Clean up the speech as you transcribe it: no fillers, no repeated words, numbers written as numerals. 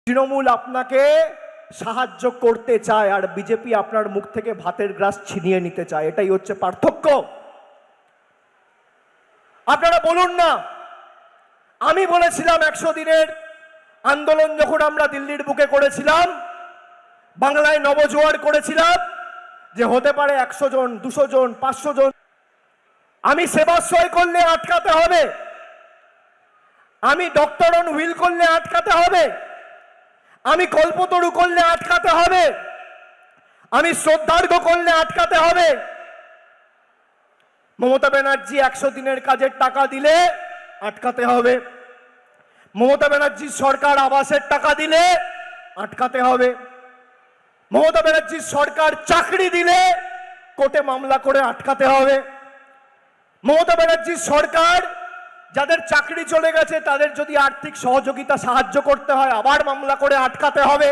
তৃণমূল আপনাকে সাহায্য করতে চায় আর বিজেপি আপনার মুখ থেকে ভাতের গ্রাস ছিনিয়ে নিতে চায়। এটাই হচ্ছে পার্থক্য। আপনারা বলুন না, আমি বলেছিলাম 100 দিনের আন্দোলন যখন আমরা দিল্লির বুকে করেছিলাম, বাংলায় নবজোয়ার করেছিলাম, যে হতে পারে 100 জন, 200 জন, 500 জন। আমি সেবাশ্রয় করলে আটকাতে হবে, আমি ডক্টর অন হুইল করলে আটকাতে হবে, আমি কল্পতরু করলে আটকাতে হবে, আমি শ্রদ্ধার্ঘ্য করলে আটকাতে হবে। মমতা ব্যানার্জি 100 দিনের কাজের টাকা দিলে আটকাতে হবে। মমতা ব্যানার্জির সরকার আবাসের টাকা দিলে আটকাতে হবে। মমতা ব্যানার্জির সরকার চাকরি দিলে কোর্টে মামলা করে আটকাতে হবে। মমতা ব্যানার্জির সরকার যাদের চাকরি চলে গেছে তাদের যদি আর্থিক সহযোগিতা সাহায্য করতে হয় আবার মামলা করে আটকাতে হবে।